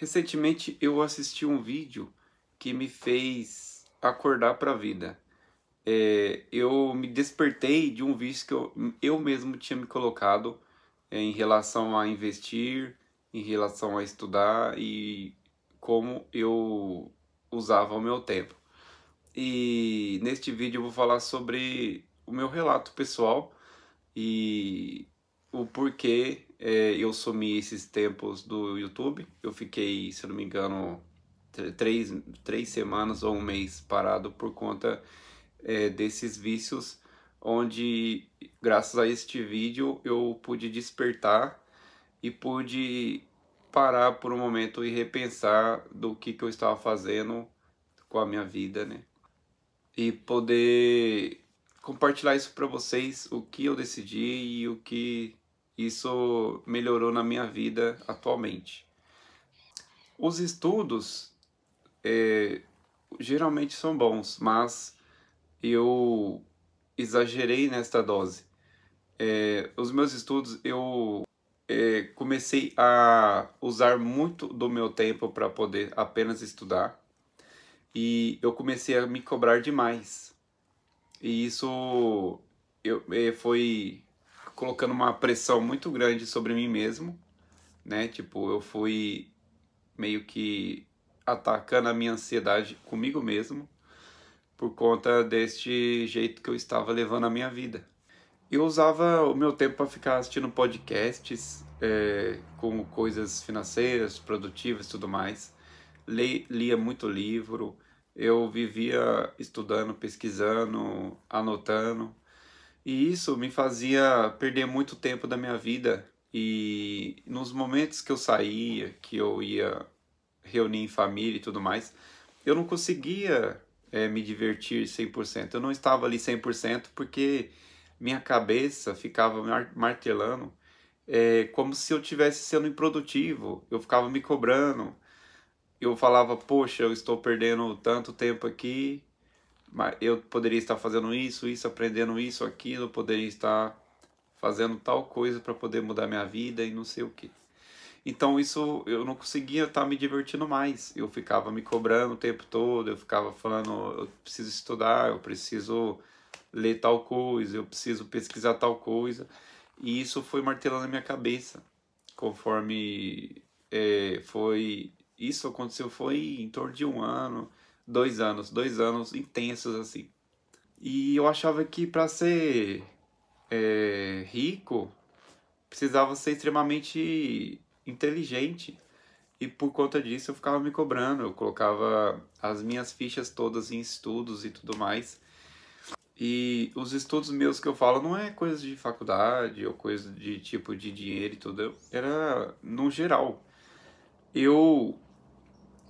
Recentemente eu assisti um vídeo que me fez acordar para a vida. Eu me despertei de um vício que eu mesmo tinha me colocado em relação a investir, em relação a estudar e como eu usava o meu tempo. E neste vídeo eu vou falar sobre o meu relato pessoal e o porquê eu sumi esses tempos do YouTube. Eu fiquei, se eu não me engano, três semanas ou um mês parado por conta desses vícios, onde graças a este vídeo eu pude despertar e pude parar por um momento e repensar do que eu estava fazendo com a minha vida, né? E poder compartilhar isso para vocês, o que eu decidi e o que isso melhorou na minha vida atualmente. Os estudos geralmente são bons, mas eu exagerei nesta dose. Os meus estudos eu comecei a usar muito do meu tempo para poder apenas estudar e eu comecei a me cobrar demais. E isso foi colocando uma pressão muito grande sobre mim mesmo, né? Tipo, eu fui meio que atacando a minha ansiedade comigo mesmo por conta deste jeito que eu estava levando a minha vida. Eu usava o meu tempo para ficar assistindo podcasts com coisas financeiras, produtivas e tudo mais. Lia muito livro, eu vivia estudando, pesquisando, anotando. E isso me fazia perder muito tempo da minha vida. E nos momentos que eu saía, que eu ia reunir em família e tudo mais, eu não conseguia me divertir 100%. Eu não estava ali 100% porque minha cabeça ficava martelando como se eu tivesse sendo improdutivo. Eu ficava me cobrando. Eu falava, poxa, eu estou perdendo tanto tempo aqui, mas eu poderia estar fazendo isso, aprendendo isso, aquilo, poderia estar fazendo tal coisa para poder mudar minha vida e não sei o que. Então isso eu não conseguia estar me divertindo mais. Eu ficava me cobrando o tempo todo, eu ficava falando, eu preciso estudar, eu preciso ler tal coisa, eu preciso pesquisar tal coisa. E isso foi martelando na minha cabeça. Conforme isso aconteceu foi em torno de um ano, 2 anos, 2 anos intensos assim. E eu achava que para ser rico precisava ser extremamente inteligente. E por conta disso eu ficava me cobrando, eu colocava as minhas fichas todas em estudos e tudo mais. E os estudos meus que eu falo não é coisa de faculdade ou coisa de tipo de dinheiro e tudo, era no geral. Eu,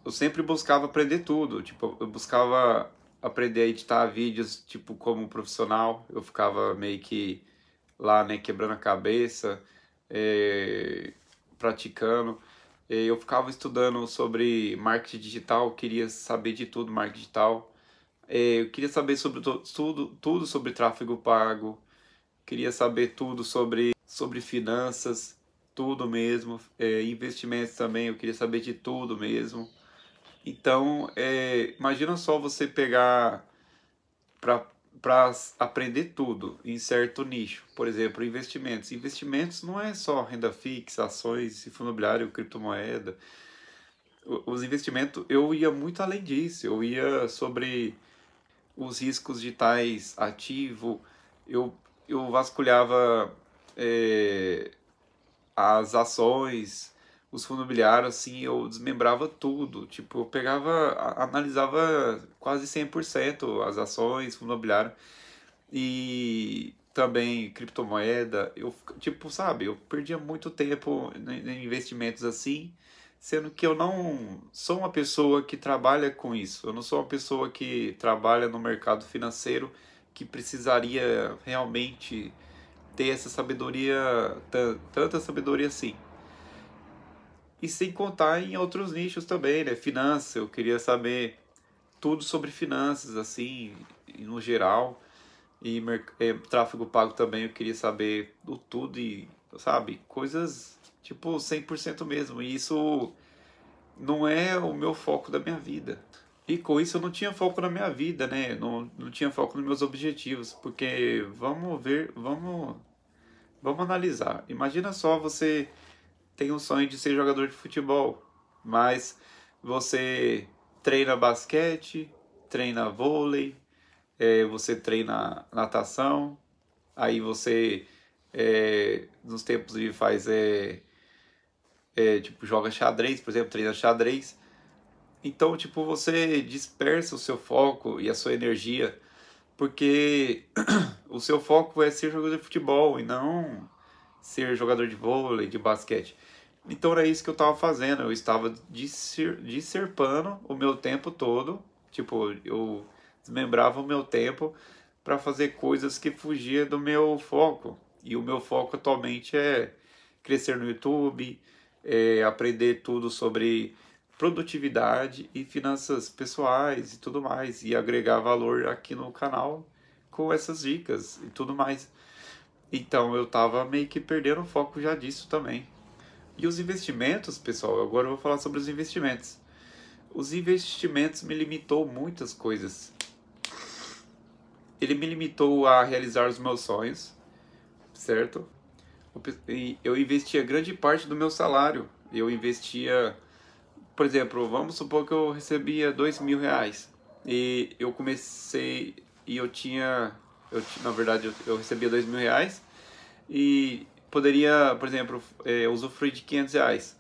eu sempre buscava aprender tudo, tipo, eu buscava aprender a editar vídeos tipo como profissional, eu ficava meio que lá, né, quebrando a cabeça, praticando. Eu ficava estudando sobre marketing digital, queria saber de tudo marketing digital. Eu queria saber sobre tudo sobre tráfego pago, queria saber tudo sobre finanças, tudo mesmo, investimentos também, eu queria saber de tudo mesmo. Então, imagina só você pegar para aprender tudo em certo nicho. Por exemplo, investimentos. Investimentos não é só renda fixa, ações, fundo imobiliário, criptomoeda. Os investimentos, eu ia muito além disso. Eu ia sobre os riscos de tais ativo. Eu, eu vasculhava as ações, os fundos imobiliários, assim, eu desmembrava tudo. Tipo, eu pegava, analisava quase 100% as ações, fundo imobiliário e também criptomoeda. Eu, tipo, sabe, eu perdia muito tempo em investimentos assim, sendo que eu não sou uma pessoa que trabalha com isso. Eu não sou uma pessoa que trabalha no mercado financeiro que precisaria realmente ter essa sabedoria, tanta sabedoria assim. E sem contar em outros nichos também, né? Finanças, eu queria saber tudo sobre finanças, assim, no geral. E tráfego pago também, eu queria saber do tudo e, sabe, coisas tipo 100% mesmo. E isso não é o meu foco da minha vida. E com isso eu não tinha foco na minha vida, né? Não tinha foco nos meus objetivos, porque vamos ver, vamos analisar. Imagina só, você tem o sonho de ser jogador de futebol, mas você treina basquete, treina vôlei, você treina natação, aí você nos tempos livres faz tipo joga xadrez, por exemplo, treina xadrez. Então, tipo, você dispersa o seu foco e a sua energia, porque o seu foco é ser jogador de futebol e não ser jogador de vôlei, de basquete. Então era isso que eu estava fazendo, eu estava disserpando o meu tempo todo, tipo, eu desmembrava o meu tempo para fazer coisas que fugiam do meu foco. E o meu foco atualmente é crescer no YouTube, aprender tudo sobre produtividade e finanças pessoais e tudo mais, e agregar valor aqui no canal com essas dicas e tudo mais. Então eu tava meio que perdendo o foco já disso também. E os investimentos, pessoal, agora eu vou falar sobre os investimentos. Os investimentos me limitou muitas coisas. Ele me limitou a realizar os meus sonhos, certo? E eu investia grande parte do meu salário. Eu investia, por exemplo, vamos supor que eu recebia R$ 2.000 e eu comecei e na verdade eu recebia R$ 2.000 e poderia, por exemplo, usufruir de R$ 500.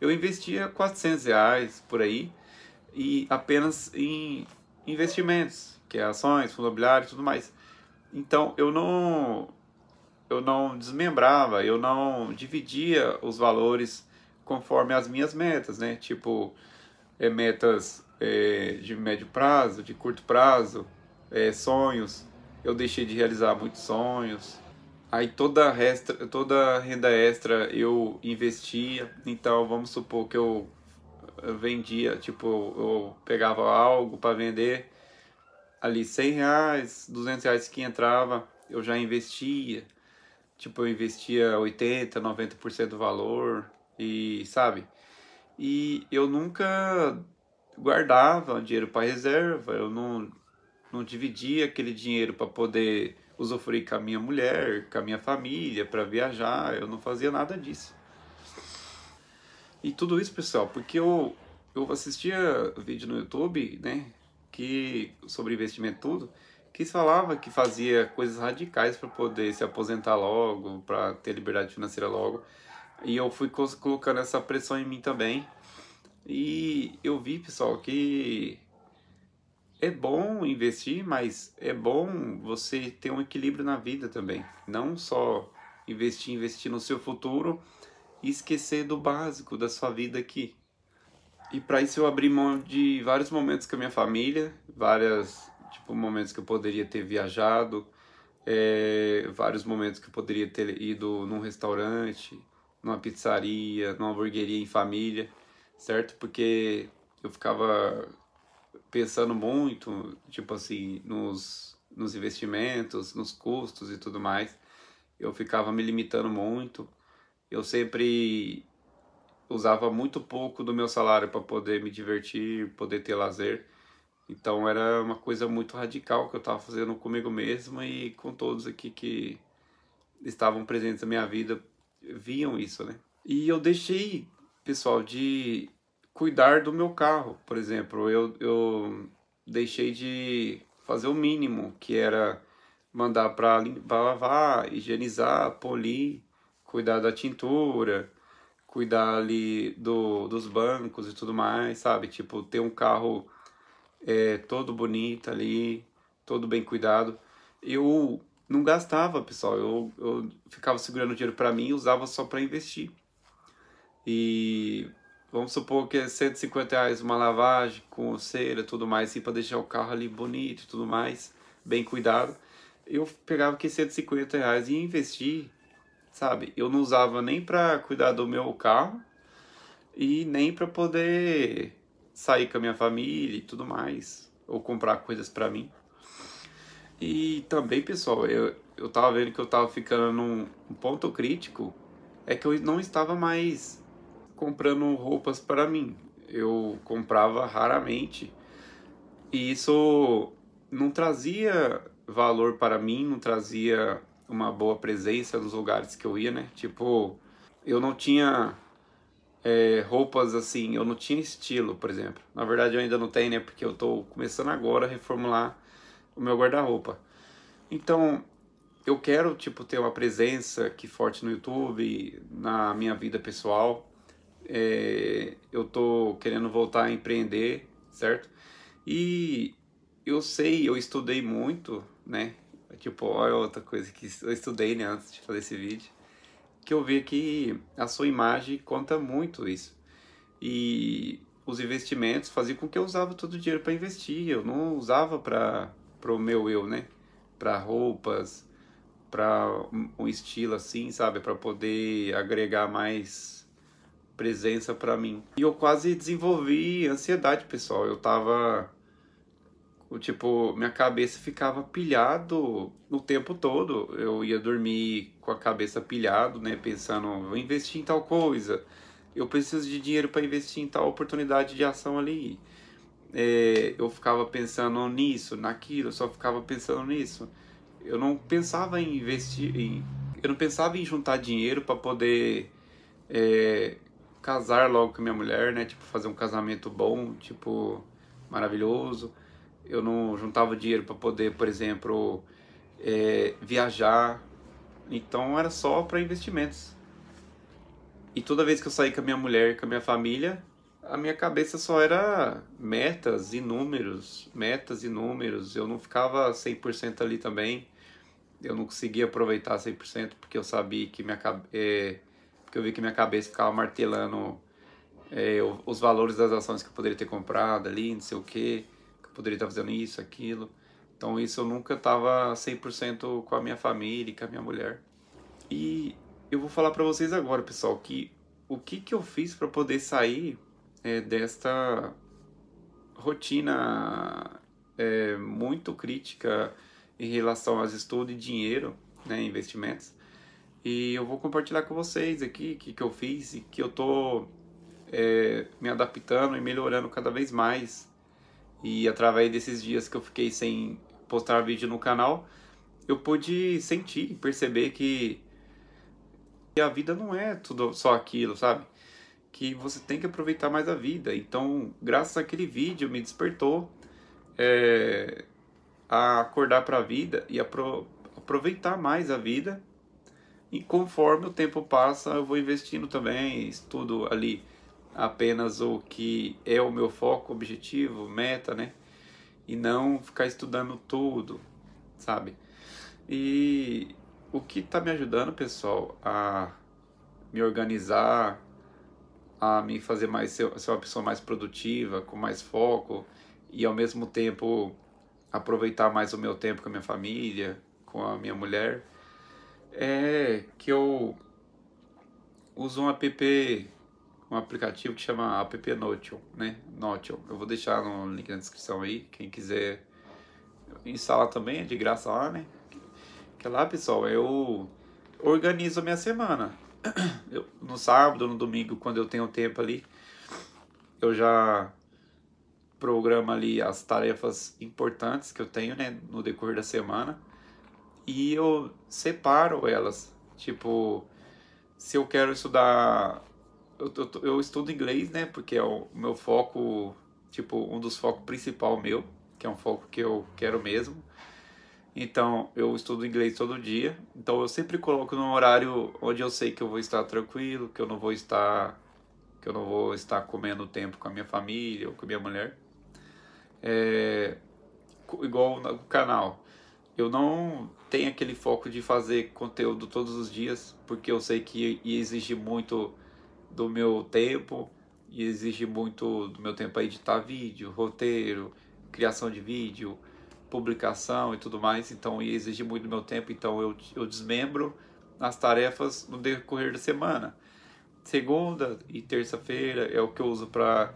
Eu investia R$ 400 por aí e apenas em investimentos, que é ações, fundo imobiliário e tudo mais. Então eu não desmembrava, eu não dividia os valores conforme as minhas metas, né? Tipo, metas de médio prazo, de curto prazo, sonhos. Eu deixei de realizar muitos sonhos. Aí toda renda extra eu investia. Então vamos supor que eu vendia, tipo, eu pegava algo para vender ali R$ 100, R$ 200 que entrava, eu já investia. Tipo, eu investia 80, 90% do valor e, sabe? E eu nunca guardava dinheiro para reserva, eu não dividia aquele dinheiro para poder usufruir com a minha mulher, com a minha família, para viajar, eu não fazia nada disso. E tudo isso, pessoal, porque eu assistia vídeo no YouTube, né, sobre investimento tudo, que falava que fazia coisas radicais para poder se aposentar logo, para ter liberdade financeira logo. E eu fui colocando essa pressão em mim também. E eu vi, pessoal, que é bom investir, mas é bom você ter um equilíbrio na vida também. Não só investir no seu futuro e esquecer do básico da sua vida aqui. E para isso eu abri mão de vários momentos com a minha família, tipo, momentos que eu poderia ter viajado, vários momentos que eu poderia ter ido num restaurante, numa pizzaria, numa hamburgueria em família, certo? Porque eu ficava pensando muito, tipo assim, nos investimentos, nos custos e tudo mais. Eu ficava me limitando muito. Eu sempre usava muito pouco do meu salário para poder me divertir, poder ter lazer. Então era uma coisa muito radical que eu estava fazendo comigo mesmo e com todos aqui que estavam presentes na minha vida, viam isso, né? E eu deixei, pessoal, de cuidar do meu carro, por exemplo. Eu deixei de fazer o mínimo, que era mandar para lavar, higienizar, polir, cuidar da tintura, cuidar ali dos bancos e tudo mais, sabe? Tipo, ter um carro todo bonito ali, todo bem cuidado. Eu não gastava, pessoal. Eu ficava segurando dinheiro para mim e usava só para investir. E vamos supor que é R$ 150 uma lavagem com cera e tudo mais, assim, para deixar o carro ali bonito e tudo mais, bem cuidado. Eu pegava aqui R$ 150 e ia investir, sabe? Eu não usava nem para cuidar do meu carro e nem para poder sair com a minha família e tudo mais, ou comprar coisas para mim. E também, pessoal, eu tava vendo que eu tava ficando num ponto crítico, é que eu não estava mais comprando roupas para mim. Eu comprava raramente e isso não trazia valor para mim, não trazia uma boa presença nos lugares que eu ia, né? Tipo, eu não tinha roupas assim, eu não tinha estilo, por exemplo. Na verdade eu ainda não tenho, né? Porque eu tô começando agora a reformular o meu guarda-roupa. Então, eu quero, tipo, ter uma presença aqui forte no YouTube, na minha vida pessoal. Eu tô querendo voltar a empreender, certo? E eu sei, eu estudei muito, né? Tipo, olha outra coisa que eu estudei, né, antes de fazer esse vídeo, que eu vi que a sua imagem conta muito isso. E os investimentos faziam com que eu usava todo o dinheiro para investir. Eu não usava para o meu eu, né? Para roupas, para um estilo assim, sabe? Para poder agregar mais presença para mim. E eu quase desenvolvi ansiedade, pessoal. Eu tava tipo, minha cabeça ficava pilhado o tempo todo. Eu ia dormir com a cabeça pilhado, né, pensando, vou investir em tal coisa. Eu preciso de dinheiro para investir em tal oportunidade de ação ali. Eu ficava pensando nisso, naquilo, eu só ficava pensando nisso. Eu não pensava em investir, eu não pensava em juntar dinheiro para poder casar logo com a minha mulher, né? Tipo, fazer um casamento bom, tipo, maravilhoso. Eu não juntava dinheiro para poder, por exemplo, viajar. Então era só para investimentos. E toda vez que eu saí com a minha mulher, com a minha família, a minha cabeça só era metas e números, metas e números. Eu não ficava 100% ali também. Eu não conseguia aproveitar 100% porque eu sabia que porque eu vi que minha cabeça ficava martelando os valores das ações que eu poderia ter comprado ali, não sei o que eu poderia estar fazendo isso, aquilo. Então isso eu nunca estava 100% com a minha família e com a minha mulher. E eu vou falar para vocês agora, pessoal, que o que eu fiz para poder sair desta rotina muito crítica em relação aos estudos e dinheiro, né, investimentos. E eu vou compartilhar com vocês aqui o que eu fiz e que eu tô me adaptando e melhorando cada vez mais. E através desses dias que eu fiquei sem postar vídeo no canal, eu pude sentir, perceber que a vida não é tudo só aquilo, sabe? Que você tem que aproveitar mais a vida. Então, graças àquele vídeo, me despertou a acordar para a vida e aproveitar mais a vida. E conforme o tempo passa, eu vou investindo também, estudo ali apenas o que é o meu foco, objetivo, meta, né? E não ficar estudando tudo, sabe? E o que está me ajudando, pessoal, a me organizar, a me fazer mais ser uma pessoa mais produtiva, com mais foco e ao mesmo tempo aproveitar mais o meu tempo com a minha família, com a minha mulher, é que eu uso um aplicativo que chama App Notion, né? Notion. Eu vou deixar no link na descrição aí, quem quiser instalar também, é de graça lá, né? Que lá, pessoal, eu organizo a minha semana. No sábado, no domingo, quando eu tenho tempo ali, eu já programo ali as tarefas importantes que eu tenho, né, no decorrer da semana. E eu separo elas. Tipo, se eu quero estudar... Eu estudo inglês, né, porque é o meu foco, tipo, um dos focos principal meu, que é um foco que eu quero mesmo. Então, eu estudo inglês todo dia. Então, eu sempre coloco num horário onde eu sei que eu vou estar tranquilo, que eu não vou estar comendo tempo com a minha família ou com a minha mulher. Igual no canal. Eu não tenho aquele foco de fazer conteúdo todos os dias, porque eu sei que ia exigir muito do meu tempo, ia exigir muito do meu tempo para editar vídeo, roteiro, criação de vídeo, publicação e tudo mais. Então ia exigir muito do meu tempo, então eu desmembro as tarefas no decorrer da semana. Segunda e terça-feira é o que eu uso para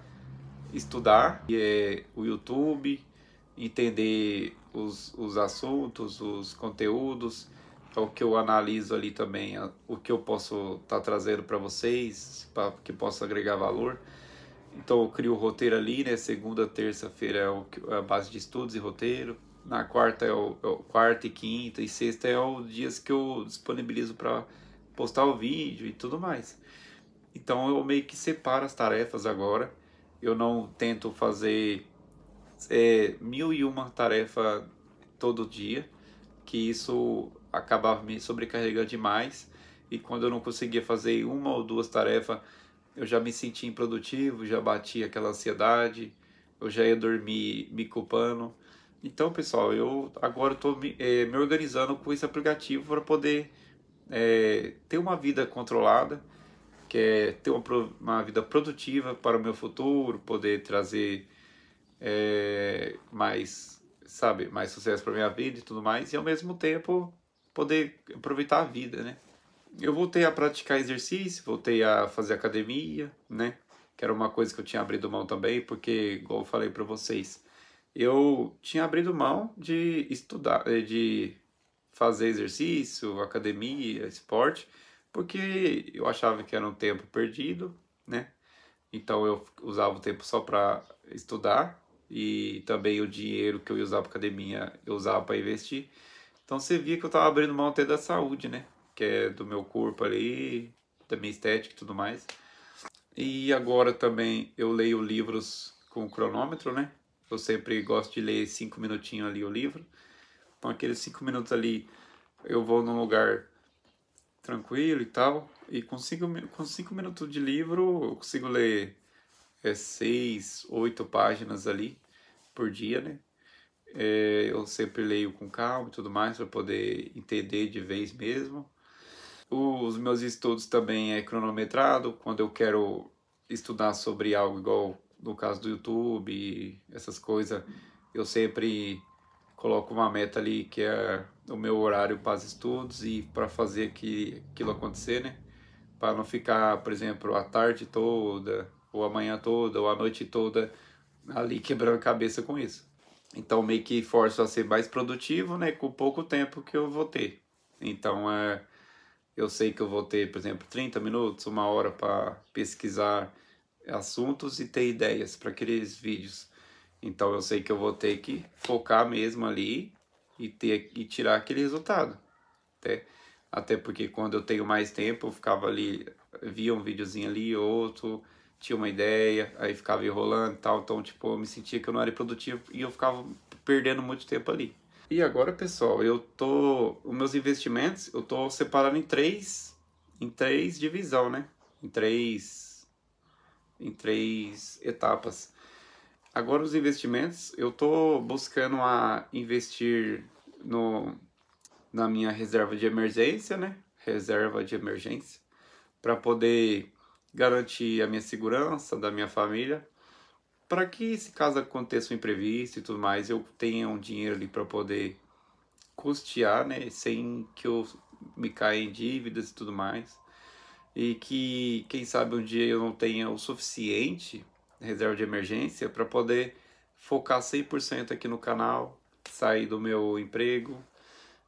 estudar, que é o YouTube, entender os assuntos, os conteúdos. o que eu analiso ali também, o que eu posso estar trazendo para vocês, para que possa agregar valor. Então eu crio o roteiro ali, né? Segunda, terça-feira é a base de estudos e roteiro. Na quarta quarta e quinta e sexta é os dias que eu disponibilizo para postar o vídeo e tudo mais. Então eu meio que separo as tarefas agora. Eu não tento fazer 1001 tarefa todo dia, que isso acabava me sobrecarregando demais. E quando eu não conseguia fazer uma ou duas tarefas, eu já me sentia improdutivo, já batia aquela ansiedade, eu já ia dormir me culpando. Então, pessoal, eu agora estou me organizando com esse aplicativo para poder ter uma vida controlada, que é ter uma vida produtiva para o meu futuro, poder trazer mais, sabe, mais sucesso para minha vida e tudo mais, e ao mesmo tempo poder aproveitar a vida, né? Eu voltei a praticar exercício, voltei a fazer academia, né? Que era uma coisa que eu tinha abrido mão também, porque, igual eu falei para vocês, eu tinha abrido mão de estudar, de fazer exercício, academia, esporte, porque eu achava que era um tempo perdido, né? Então eu usava o tempo só para estudar e também o dinheiro que eu ia usar para academia eu usava para investir. Então você via que eu estava abrindo mão até da saúde, né? Que é do meu corpo ali, da minha estética e tudo mais. E agora também eu leio livros com cronômetro, né? Eu sempre gosto de ler 5 minutinhos ali o livro. Então aqueles 5 minutos ali eu vou num lugar tranquilo e tal. E com 5 minutos de livro eu consigo ler 6, 8 páginas ali por dia, né? Eu sempre leio com calma e tudo mais para poder entender de vez mesmo. Os meus estudos também é cronometrado, quando eu quero estudar sobre algo igual no caso do YouTube e essas coisas, eu sempre coloco uma meta ali que é o meu horário para os estudos e para fazer aquilo acontecer, né? Para não ficar, por exemplo, a tarde toda, ou a manhã toda, ou a noite toda ali quebrando a cabeça com isso. Então meio que forço a ser mais produtivo, né, com pouco tempo que eu vou ter. Então eu sei que eu vou ter, por exemplo, 30 minutos, 1 hora para pesquisar assuntos e ter ideias para aqueles vídeos. Então eu sei que eu vou ter que focar mesmo ali e tirar aquele resultado. Até, até porque quando eu tenho mais tempo, eu ficava ali, via um videozinho ali, outro, tinha uma ideia, aí ficava enrolando e tal. Então, tipo, eu me sentia que eu não era produtivo e eu ficava perdendo muito tempo ali. E agora, pessoal, os meus investimentos, eu tô separando em três divisão, né? Em três etapas. Agora os investimentos, eu tô buscando a investir no na minha reserva de emergência, né? Reserva de emergência, para poder garantir a minha segurança da minha família, para que se caso aconteça um imprevisto e tudo mais, eu tenha um dinheiro ali para poder custear, né, sem que eu me caia em dívidas e tudo mais. E que, quem sabe, um dia eu não tenha o suficiente reserva de emergência para poder focar 100% aqui no canal, sair do meu emprego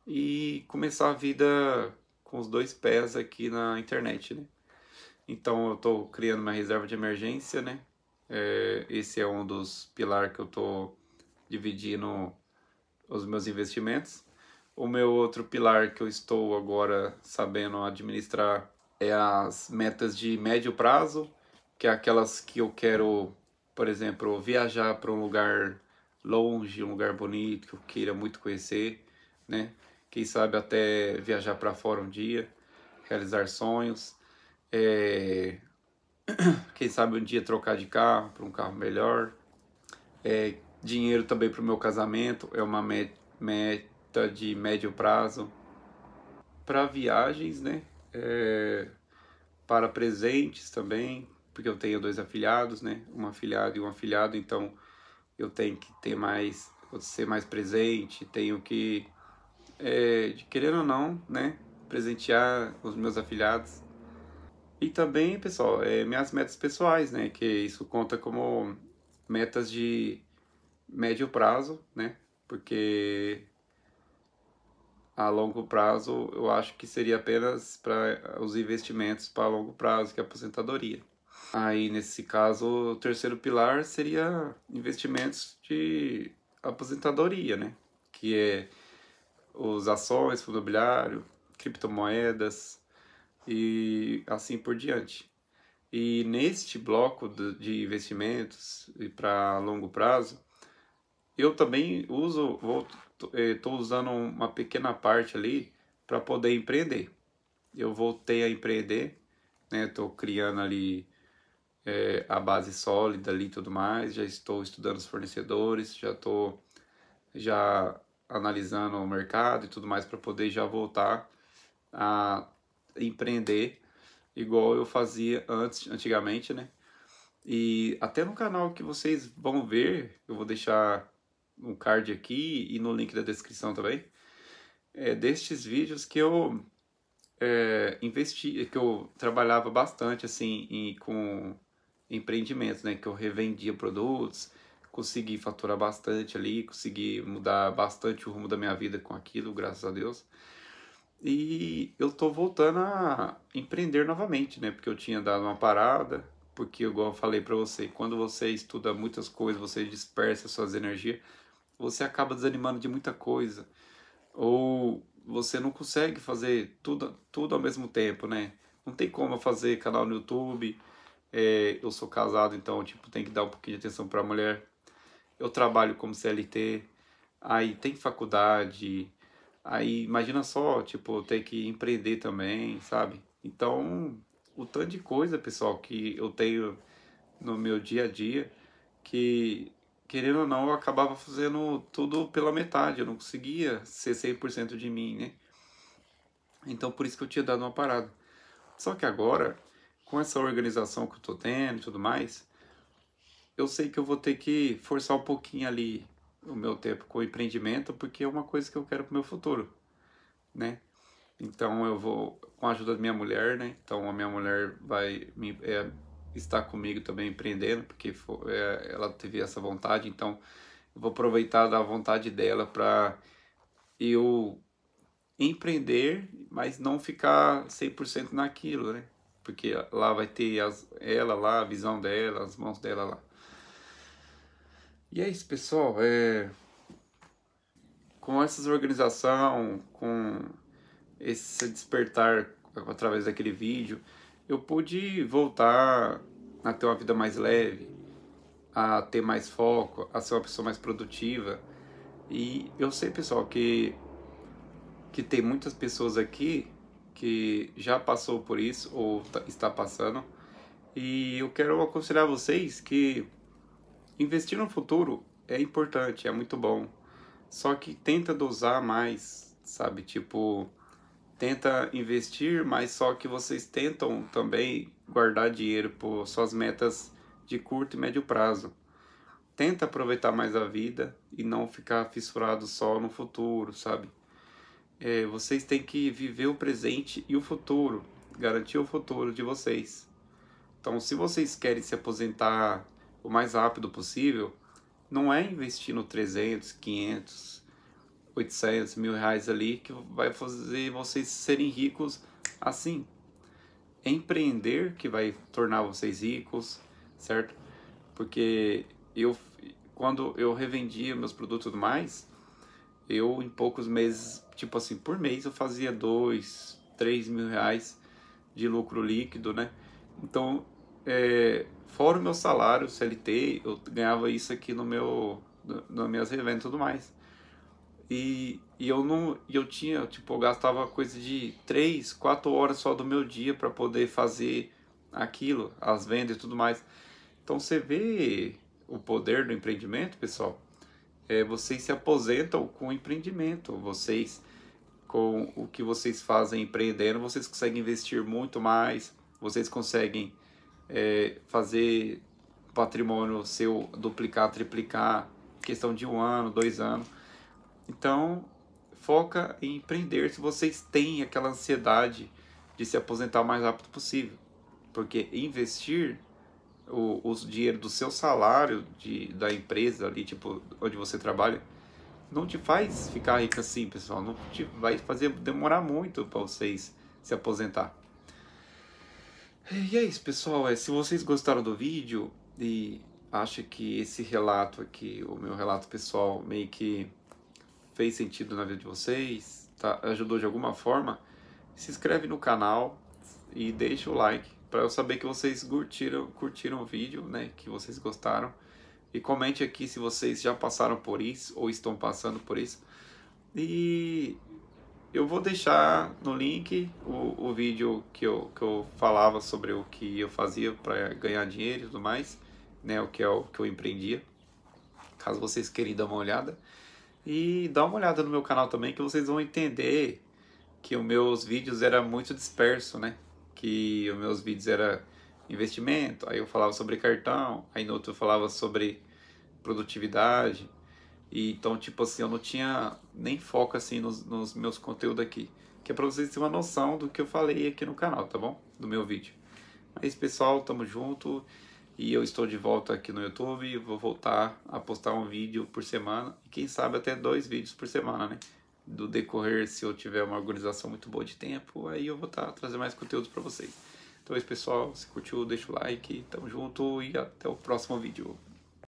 e começar a vida com os dois pés aqui na internet, né? Então eu estou criando uma reserva de emergência, né? Esse é um dos pilares que eu estou dividindo os meus investimentos. O meu outro pilar que eu estou agora sabendo administrar é as metas de médio prazo, que é aquelas que eu quero, por exemplo, viajar para um lugar longe, um lugar bonito que eu queira muito conhecer, né? Quem sabe até viajar para fora um dia, realizar sonhos. É... Quem sabe um dia trocar de carro para um carro melhor. Dinheiro também para o meu casamento é uma meta de médio prazo. Para viagens, né? Para presentes também, porque eu tenho 2 afilhados, né? Um afilhado e um afilhado, então eu tenho que ter mais, ser mais presente, tenho que, querendo ou não, né? Presentear os meus afilhados. E também, pessoal, minhas metas pessoais, né? Que isso conta como metas de médio prazo, né? Porque a longo prazo, eu acho que seria apenas para os investimentos para longo prazo, que é a aposentadoria. Aí, nesse caso, o terceiro pilar seria investimentos de aposentadoria, né? Que é os ações, fundo imobiliário, criptomoedas e assim por diante. E neste bloco de investimentos e para longo prazo, eu também uso, estou usando uma pequena parte ali para poder empreender. Eu voltei a empreender, né? Estou criando ali a base sólida ali e tudo mais. Já estou estudando os fornecedores, já estou já analisando o mercado e tudo mais para poder já voltar a empreender igual eu fazia antigamente, né? E até no canal que vocês vão ver, eu vou deixar um card aqui e no link da descrição também, destes vídeos que eu investi, que eu trabalhava bastante assim com empreendimentos, né? Que eu revendia produtos, consegui faturar bastante ali, consegui mudar bastante o rumo da minha vida com aquilo, graças a Deus. E eu tô voltando a empreender novamente, né? Porque eu tinha dado uma parada, porque igual eu falei para você, quando você estuda muitas coisas, você dispersa suas energias, você acaba desanimando de muita coisa. Ou você não consegue fazer tudo ao mesmo tempo, né? Não tem como eu fazer canal no YouTube. Eu sou casado, então tipo tem que dar um pouquinho de atenção para a mulher. Eu trabalho como CLT, aí tem faculdade, aí imagina só, tipo, ter que empreender também, sabe? Então, o tanto de coisa, pessoal, que eu tenho no meu dia a dia, que, querendo ou não, eu acabava fazendo tudo pela metade, eu não conseguia ser 100% de mim, né? Então, por isso que eu tinha dado uma parada. Só que agora, com essa organização que eu tô tendo e tudo mais, eu sei que eu vou ter que forçar um pouquinho ali o meu tempo com o empreendimento, porque é uma coisa que eu quero pro meu futuro, né? Então eu vou, com a ajuda da minha mulher, né? Então a minha mulher vai estar comigo também empreendendo, porque ela teve essa vontade, então eu vou aproveitar da vontade dela para eu empreender, mas não ficar 100% naquilo, né? Porque lá vai ter ela lá, a visão dela, as mãos dela lá. E é isso, pessoal. Com essa organização, com esse despertar através daquele vídeo, eu pude voltar a ter uma vida mais leve, a ter mais foco, a ser uma pessoa mais produtiva. E eu sei, pessoal, que tem muitas pessoas aqui que já passou por isso ou está passando. E eu quero aconselhar vocês que investir no futuro é importante, é muito bom. Só que tenta dosar mais, sabe? Tipo, tenta investir, mas só que vocês tentam também guardar dinheiro por suas metas de curto e médio prazo. Tenta aproveitar mais a vida e não ficar fissurado só no futuro, sabe? Vocês têm que viver o presente e o futuro, garantir o futuro de vocês. Então, se vocês querem se aposentar o mais rápido possível, não é investir no 300, 500, 800 mil reais ali que vai fazer vocês serem ricos assim. É empreender que vai tornar vocês ricos, certo? Porque eu, quando eu revendia meus produtos e tudo mais, eu em poucos meses, tipo assim, por mês eu fazia 2, 3 mil reais de lucro líquido, né? Então, fora o meu salário CLT, eu ganhava isso aqui no meu, nas minhas revendas e tudo mais. E eu não, eu tinha, tipo, eu gastava coisa de 3, 4 horas só do meu dia para poder fazer aquilo, as vendas e tudo mais. Então você vê o poder do empreendimento, pessoal. Vocês se aposentam com o empreendimento, vocês com o que vocês fazem empreendendo, vocês conseguem investir muito mais, vocês conseguem fazer patrimônio seu duplicar, triplicar, questão de 1 ano, 2 anos. Então, foca em empreender se vocês têm aquela ansiedade de se aposentar o mais rápido possível. Porque investir o dinheiro do seu salário da empresa ali, tipo, onde você trabalha, não te faz ficar rico assim, pessoal. Não te vai fazer demorar muito para vocês se aposentar. E é isso, pessoal. Se vocês gostaram do vídeo e acham que esse relato aqui, o meu relato pessoal, meio que fez sentido na vida de vocês, tá, ajudou de alguma forma, se inscreve no canal e deixa o like para eu saber que vocês curtiram o vídeo, né? Que vocês gostaram. E comente aqui se vocês já passaram por isso ou estão passando por isso. E eu vou deixar no link o vídeo que eu falava sobre o que eu fazia para ganhar dinheiro e tudo mais, né? O que eu empreendia. Caso vocês queiram dar uma olhada. E dá uma olhada no meu canal também, que vocês vão entender que os meus vídeos eram muito dispersos, né? Que os meus vídeos eram investimento, aí eu falava sobre cartão, aí no outro eu falava sobre produtividade. E então, tipo assim, eu não tinha nem foco assim nos meus conteúdos aqui. Que é pra vocês terem uma noção do que eu falei aqui no canal, tá bom? Do meu vídeo. Mas pessoal, tamo junto. E eu estou de volta aqui no YouTube e vou voltar a postar um vídeo por semana. E quem sabe até 2 vídeos por semana, né? Do decorrer, se eu tiver uma organização muito boa de tempo, aí eu vou estar trazendo mais conteúdos pra vocês. Então é isso, pessoal. Se curtiu, deixa o like. Tamo junto e até o próximo vídeo.